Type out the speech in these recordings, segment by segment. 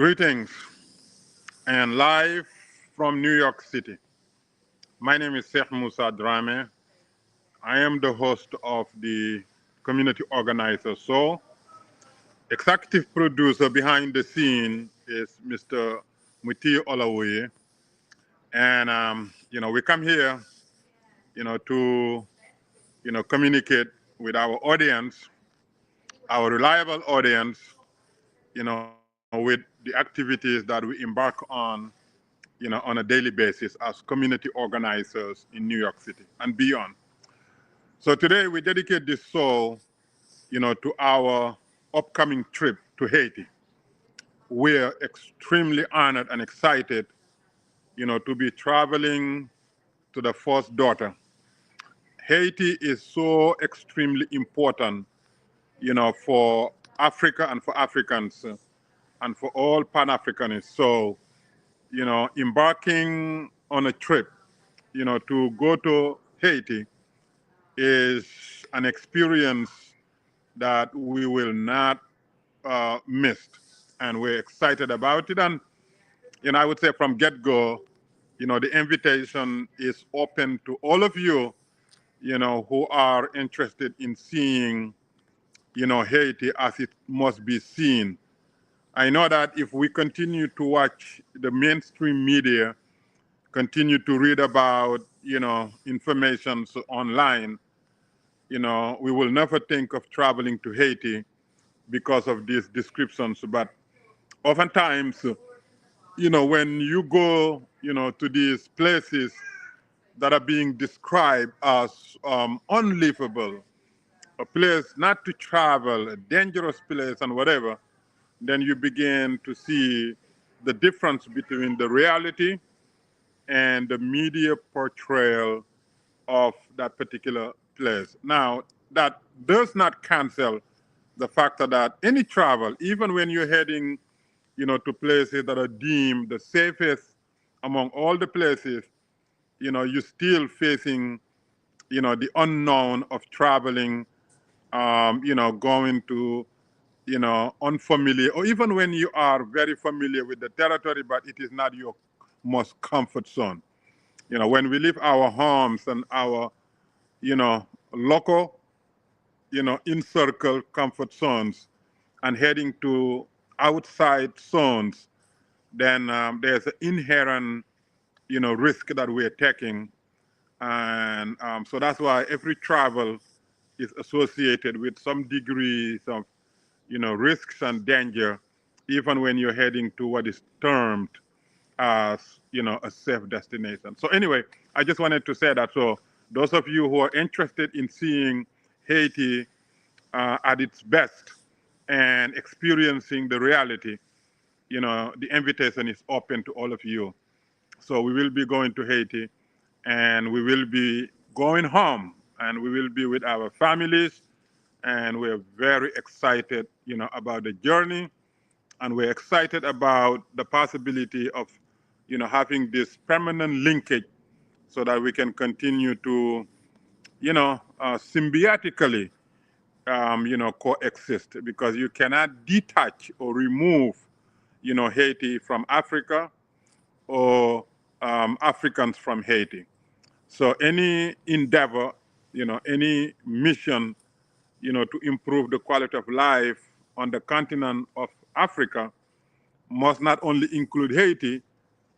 Greetings and live from New York City. My name is Sheikh Musa Drame. I am the host of the Community Organizer Show. Executive producer behind the scene is Mr. Muti Olawoye. And, we come here, to, communicate with our audience, our reliable audience, with the activities that we embark on, on a daily basis as community organizers in New York City and beyond. So today we dedicate this show, to our upcoming trip to Haiti. We're extremely honored and excited, to be traveling to the first daughter. Haiti is so extremely important, for Africa and for Africans and for all Pan-Africanists. So, embarking on a trip, to go to Haiti is an experience that we will not miss. And we're excited about it. And, I would say from get-go, the invitation is open to all of you, who are interested in seeing, Haiti as it must be seen. I know that if we continue to watch the mainstream media, continue to read about, information online, we will never think of traveling to Haiti because of these descriptions. But oftentimes, when you go, to these places that are being described as unlivable, a place not to travel, a dangerous place and whatever, then you begin to see the difference between the reality and the media portrayal of that particular place. Now, that does not cancel the fact that any travel, even when you're heading, to places that are deemed the safest among all the places, you're still facing, the unknown of traveling, going to, unfamiliar, or even when you are very familiar with the territory, but it is not your most comfort zone. When we leave our homes and our, local, in-circle comfort zones and heading to outside zones, then there's an inherent, risk that we're taking. And so that's why every travel is associated with some degrees of, risks and danger, even when you're heading to what is termed as, a safe destination. So anyway, I just wanted to say that. So those of you who are interested in seeing Haiti at its best and experiencing the reality, the invitation is open to all of you. So we will be going to Haiti and we will be going home and we will be with our families. And we're very excited, about the journey. And we're excited about the possibility of, having this permanent linkage so that we can continue to, symbiotically, coexist, because you cannot detach or remove, Haiti from Africa or Africans from Haiti. So any endeavor, any mission, to improve the quality of life on the continent of Africa must not only include Haiti,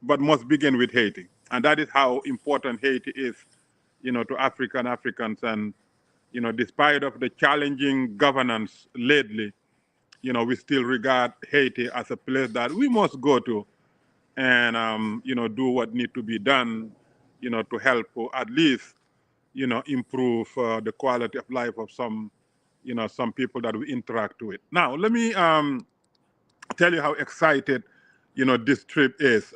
but must begin with Haiti. And that is how important Haiti is, to African Africans. And, despite of the challenging governance lately, we still regard Haiti as a place that we must go to and, do what needs to be done, to help or at least, improve the quality of life of some people that we interact with. Now, let me tell you how excited, this trip is.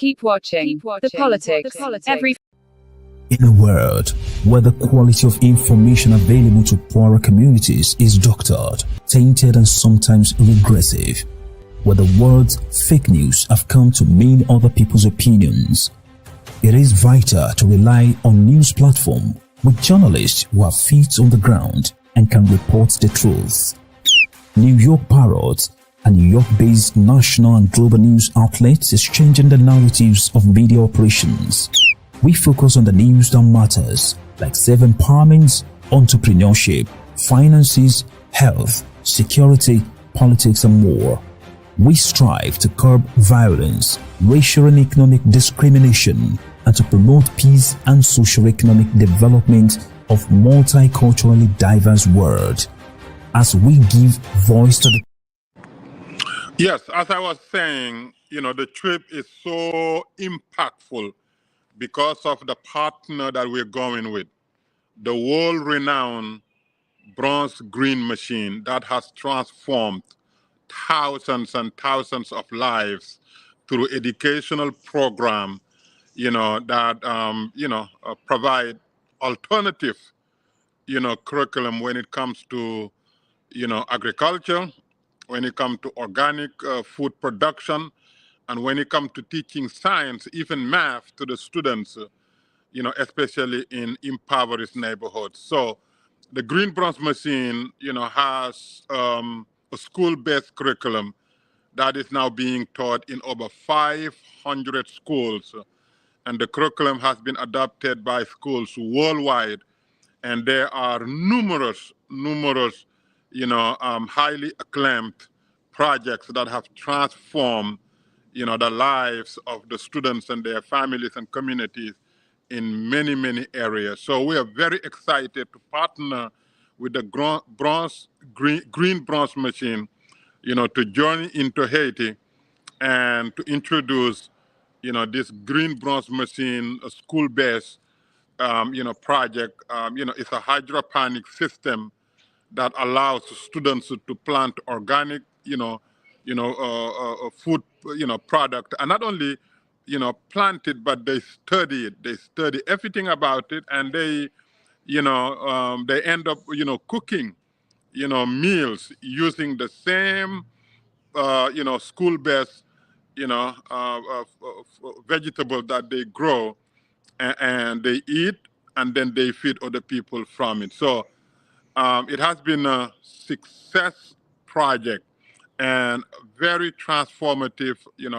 Keep watching. The politics. Every In a world where the quality of information available to poorer communities is doctored, tainted and sometimes regressive, where the words fake news have come to mean other people's opinions, it is vital to rely on news platforms with journalists who have feet on the ground and can report the truth. New York Parrot, a New York-based national and global news outlet, is changing the narratives of media operations. We focus on the news that matters, like self-empowerment, entrepreneurship, finances, health, security, politics, and more. We strive to curb violence, racial and economic discrimination, and to promote peace and socio-economic development of multiculturally diverse world. As we give voice to the Yes, as I was saying, the trip is so impactful because of the partner that we're going with, the world-renowned Bronx Green Machine that has transformed thousands and thousands of lives through educational program, that provide alternative, curriculum when it comes to, agriculture, when it comes to organic food production, and when it comes to teaching science, even math to the students, especially in impoverished neighborhoods. So the Green Bronze Machine, has a school-based curriculum that is now being taught in over 500 schools. And the curriculum has been adopted by schools worldwide. And there are numerous, highly acclaimed projects that have transformed, the lives of the students and their families and communities in many areas. So we are very excited to partner with the Green Bronze Machine, to journey into Haiti and to introduce, this Green Bronze Machine, a school-based, project. It's a hydroponic system that allows students to plant organic, food, product, and not only, plant it, but they study it. They study everything about it, and they end up, cooking, meals using the same, school-based, vegetable that they grow, and they eat, and then they feed other people from it. So it has been a success project and very transformative,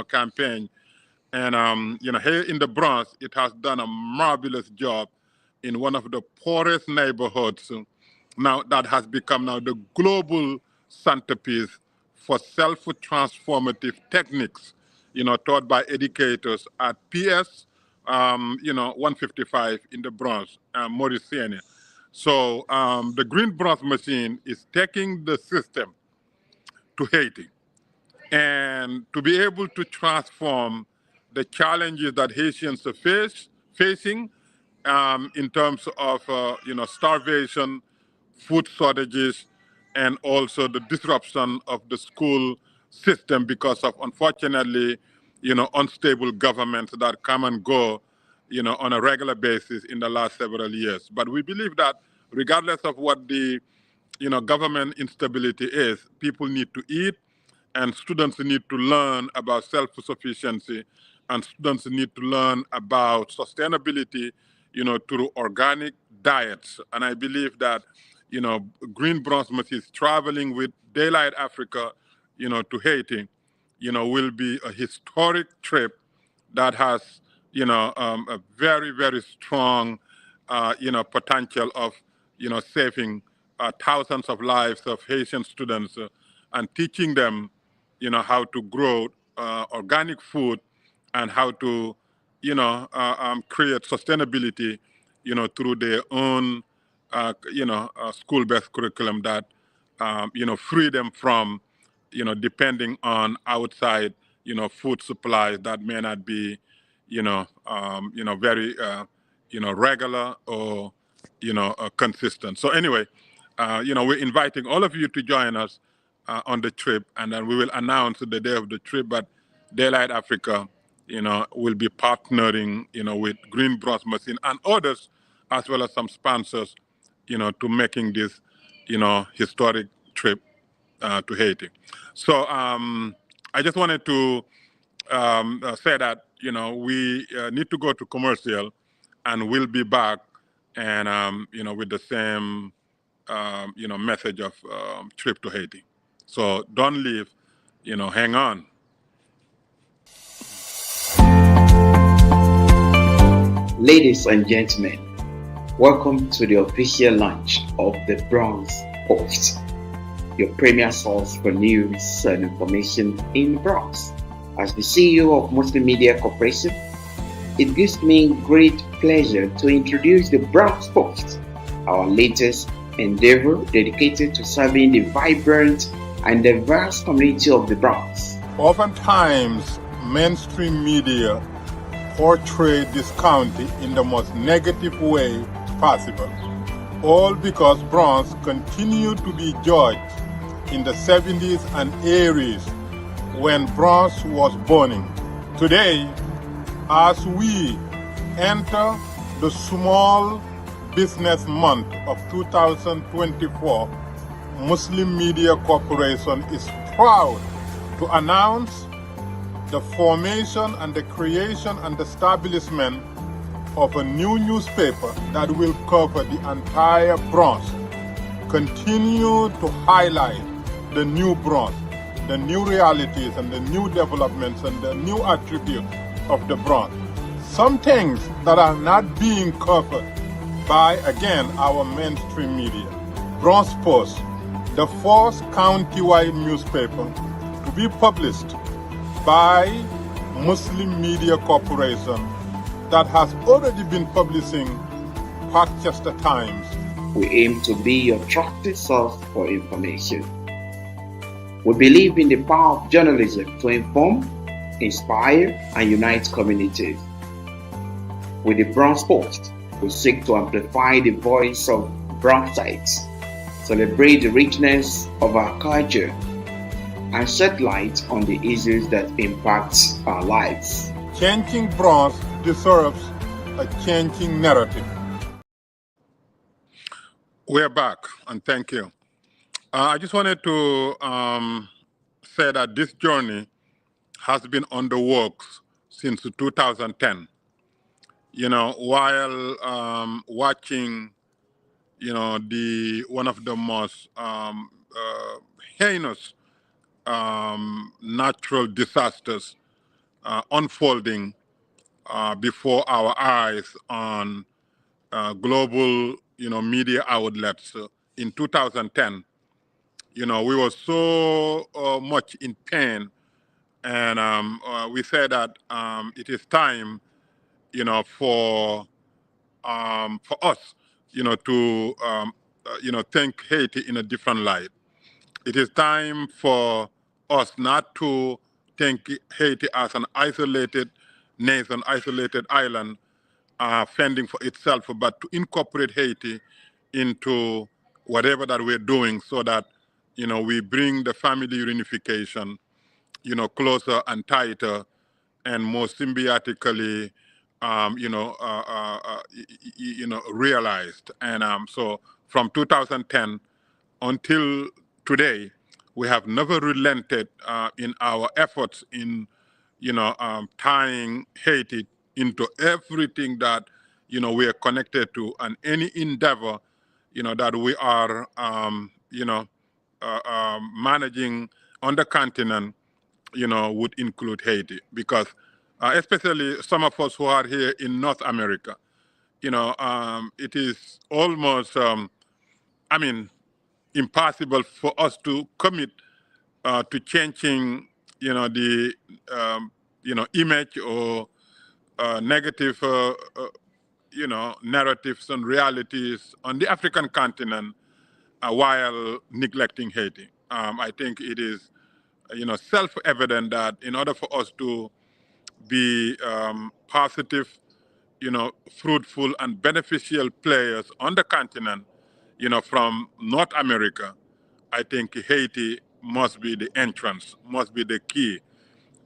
campaign. And here in the Bronx, it has done a marvelous job in one of the poorest neighborhoods. Now that has become now the global centerpiece for self-transformative techniques, taught by educators at PS, 155 in the Bronx, Mauritania. So the Green Bronze Machine is taking the system to Haiti, and to be able to transform the challenges that Haitians are facing, in terms of starvation, food shortages, and also the disruption of the school system because of, unfortunately, unstable governments that come and go, on a regular basis in the last several years. But we believe that regardless of what the government instability is, people need to eat, and students need to learn about self-sufficiency, and students need to learn about sustainability, through organic diets. And I believe that, Green Bronze is traveling with Daylight Africa, to Haiti, will be a historic trip that has, a very strong, potential of, saving thousands of lives of Haitian students, and teaching them, how to grow organic food, and how to, create sustainability, through their own, school-based curriculum that, free them from, depending on outside, food supplies that may not be, very, regular or, consistent. So anyway, we're inviting all of you to join us on the trip, and then we will announce the day of the trip. But Daylight Africa, will be partnering, with Green Bronze Machine and others, as well as some sponsors, to making this, historic trip to Haiti. So I just wanted to say that, we need to go to commercial, and we'll be back, and with the same message of trip to Haiti. So don't leave, hang on. Ladies and gentlemen, welcome to the official launch of the Bronx Post, your premier source for news and information in the Bronx. As the CEO of Muslim Media Corporation, it gives me great pleasure to introduce the Bronx Post, our latest endeavor dedicated to serving the vibrant and diverse community of the Bronx. Oftentimes, mainstream media portray this county in the most negative way possible, all because Bronx continued to be judged in the 70s and 80s when Bronx was burning. Today, as we enter the small business month of 2024, Muslim Media Corporation is proud to announce the formation and the creation and establishment of a new newspaper that will cover the entire Bronx, continue to highlight the new Bronx, the new realities and the new developments and the new attributes of the Bronx. Some things that are not being covered by, again, our mainstream media. Bronx Post, the first county-wide newspaper to be published by Muslim Media Corporation, that has already been publishing Parkchester Times. We aim to be your trusted source for information. We believe in the power of journalism to inform, inspire, and unite communities. With the Bronx Post, we seek to amplify the voice of Bronxites, celebrate the richness of our culture, and shed light on the issues that impact our lives. Changing Bronx deserves a changing narrative. We're back, and thank you. I just wanted to say that this journey has been on the works since 2010. While watching, the one of the most heinous natural disasters unfolding before our eyes on global, media outlets. In 2010, we were so much in pain, and we said that it is time, for us, to think Haiti in a different light. It is time for us not to think Haiti as an isolated nation, isolated island, fending for itself, but to incorporate Haiti into whatever that we're doing, so that, we bring the family reunification, closer and tighter and more symbiotically, realized. And so from 2010 until today, we have never relented in our efforts in, tying Haiti into everything that, we are connected to, and any endeavor, that we are, managing on the continent, would include Haiti, because especially some of us who are here in North America, it is almost, impossible for us to commit to changing, the, image or negative, narratives and realities on the African continent while neglecting Haiti. I think it is, self-evident that in order for us to be positive, fruitful and beneficial players on the continent, from North America, I think Haiti must be the entrance, must be the key.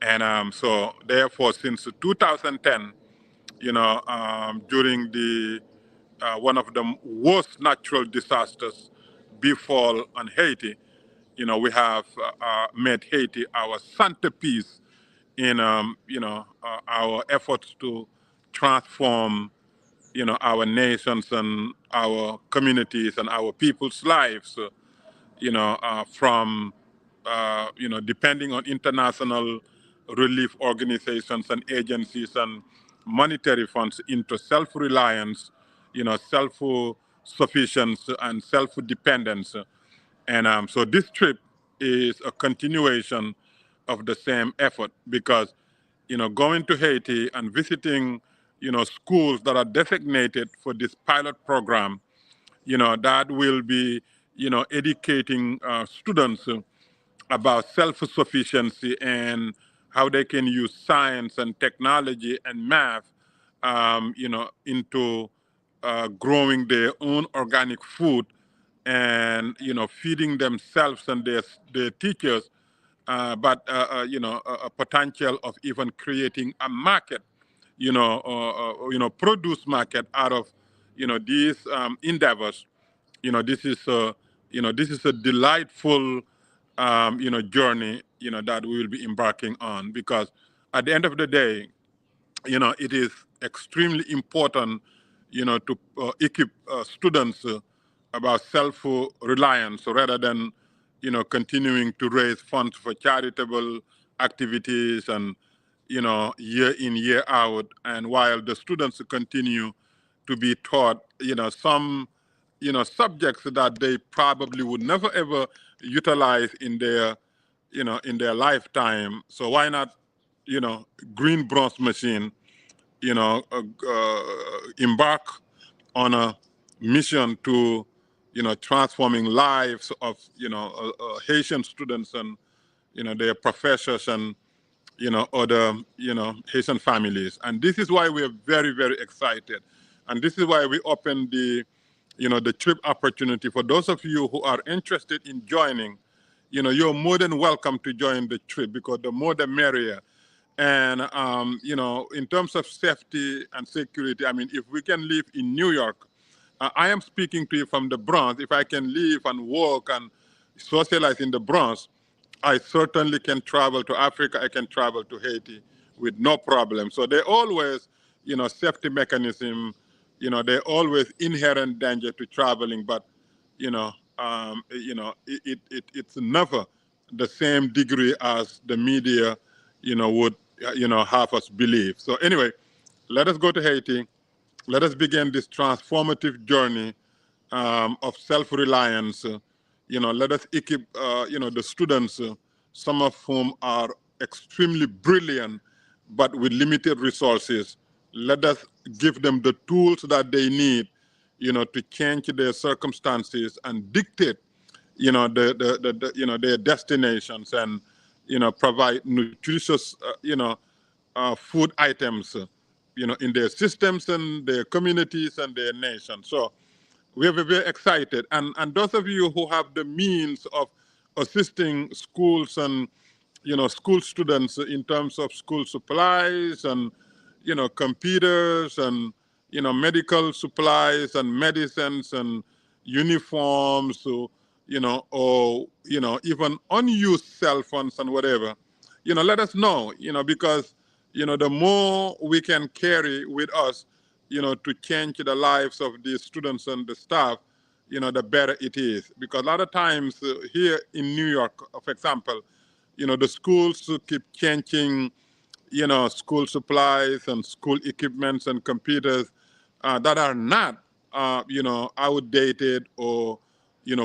And so therefore, since 2010, during the one of the worst natural disasters befall on Haiti, we have made Haiti our centerpiece in, our efforts to transform, our nations and our communities and our people's lives, from, depending on international relief organizations and agencies and monetary funds into self-reliance, self-sufficiency and self-dependence. And so this trip is a continuation of the same effort because, going to Haiti and visiting, schools that are designated for this pilot program, that will be, educating students about self-sufficiency and how they can use science and technology and math, into growing their own organic food and, feeding themselves and their teachers, but, a potential of even creating a market, produce market out of, these endeavors. This is a delightful, journey, that we will be embarking on because at the end of the day, it is extremely important, to equip students about self-reliance rather than, continuing to raise funds for charitable activities and, year in, year out. And while the students continue to be taught, some, subjects that they probably would never ever utilize in their, in their lifetime. So why not, green bronze machine, embark on a mission to, transforming lives of, Haitian students and, their professors and, other, Haitian families. And this is why we're very, very excited. And this is why we opened the, the trip opportunity for those of you who are interested in joining. You're more than welcome to join the trip because the more the merrier. And, in terms of safety and security, I mean, if we can live in New York, I am speaking to you from the Bronx. If I can live and work and socialize in the Bronx, I certainly can travel to Africa. I can travel to Haiti with no problem. So they always, safety mechanism, they always inherent danger to traveling, but, it's never the same degree as the media, would, have us believe. So anyway, let us go to Haiti. Let us begin this transformative journey of self-reliance. Let us equip, the students, some of whom are extremely brilliant, but with limited resources. Let us give them the tools that they need, to change their circumstances and dictate, their destinations and, provide nutritious, food items, in their systems and their communities and their nation. So we are very excited. And those of you who have the means of assisting schools and, school students in terms of school supplies and, computers and, medical supplies and medicines and uniforms, so, or, even unused cell phones and whatever, let us know, because, the more we can carry with us, to change the lives of the students and the staff, the better it is. Because a lot of times here in New York, for example, the schools keep changing, school supplies and school equipments and computers that are not, outdated or,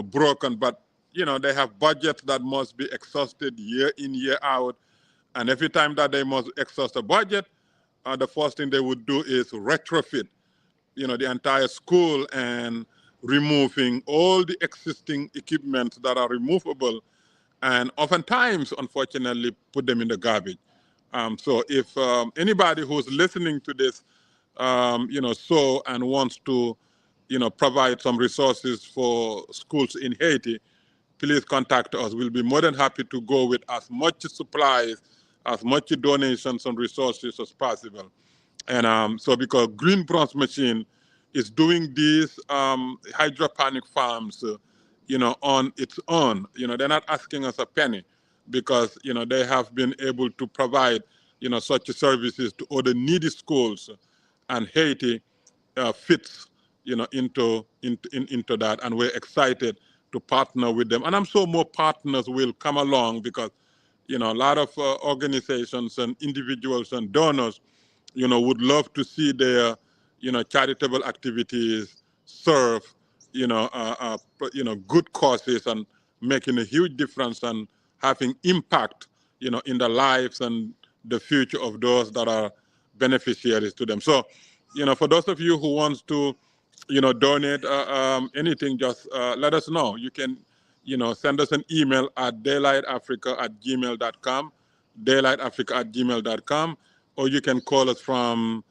broken, but, they have budgets that must be exhausted year in, year out. And every time that they must exhaust a budget, the first thing they would do is retrofit, the entire school and removing all the existing equipment that are removable and oftentimes, unfortunately, put them in the garbage. So if anybody who's listening to this, so and wants to, provide some resources for schools in Haiti, please contact us. We'll be more than happy to go with as much supplies as much donations and resources as possible. And so because Green Bronx Machine is doing these hydroponic farms, on its own. They're not asking us a penny because, they have been able to provide, such services to other needy schools, and Haiti fits, into that, and we're excited to partner with them. And I'm sure more partners will come along because, a lot of organizations and individuals and donors, would love to see their, charitable activities serve, good causes and making a huge difference and having impact, in the lives and the future of those that are beneficiaries to them. So, for those of you who wants to, donate anything, just let us know. You can, send us an email at daylightafrica@gmail.com, daylightafrica@gmail.com, or you can call us from,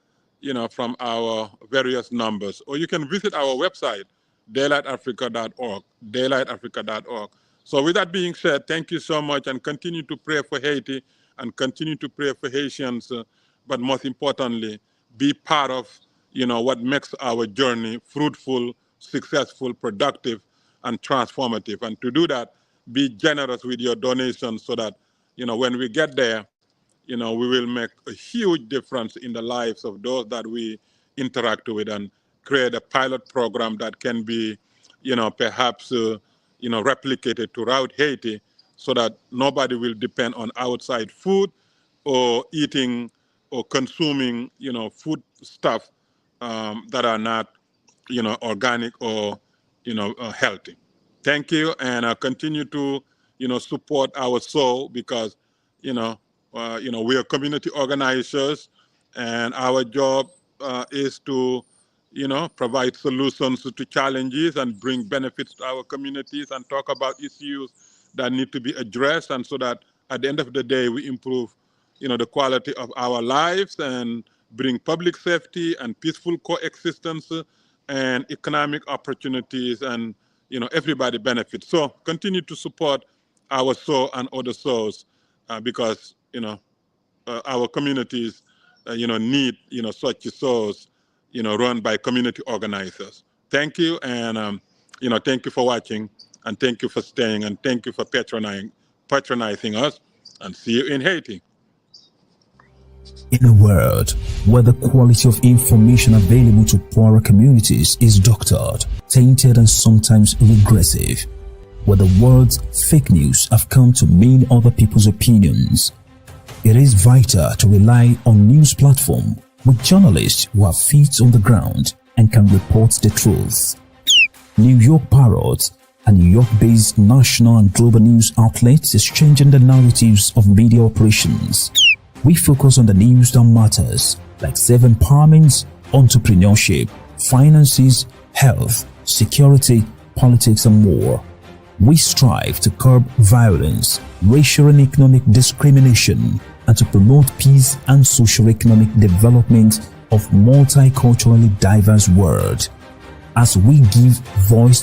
from our various numbers, or you can visit our website, daylightafrica.org, daylightafrica.org. So with that being said, thank you so much, and continue to pray for Haiti and continue to pray for Haitians, but most importantly, be part of, what makes our journey fruitful, successful, productive, and transformative. And to do that, be generous with your donations so that, when we get there, we will make a huge difference in the lives of those that we interact with, and create a pilot program that can be, perhaps, replicated throughout Haiti, so that nobody will depend on outside food or eating or consuming, food stuff that are not, organic or, healthy. Thank you, and continue to, support our soul, because, we are community organizers, and our job is to, provide solutions to challenges and bring benefits to our communities and talk about issues that need to be addressed, and so that at the end of the day we improve, the quality of our lives and bring public safety and peaceful coexistence and economic opportunities, and everybody benefits. So continue to support our soul and other souls, because our communities need such souls run by community organizers. Thank you, and thank you for watching, and thank you for staying, and thank you for patronizing us, and see you in Haiti. In a world where the quality of information available to poorer communities is doctored, tainted, and sometimes regressive, where the words fake news have come to mean other people's opinions, it is vital to rely on news platforms with journalists who have feet on the ground and can report the truth. New York Parrots, a New York-based national and global news outlet, is changing the narratives of media operations. We focus on the news that matters, like self-empowerment, entrepreneurship, finances, health, security, politics, and more. We strive to curb violence, racial and economic discrimination, and to promote peace and socio-economic development of multiculturally diverse world. As we give voice to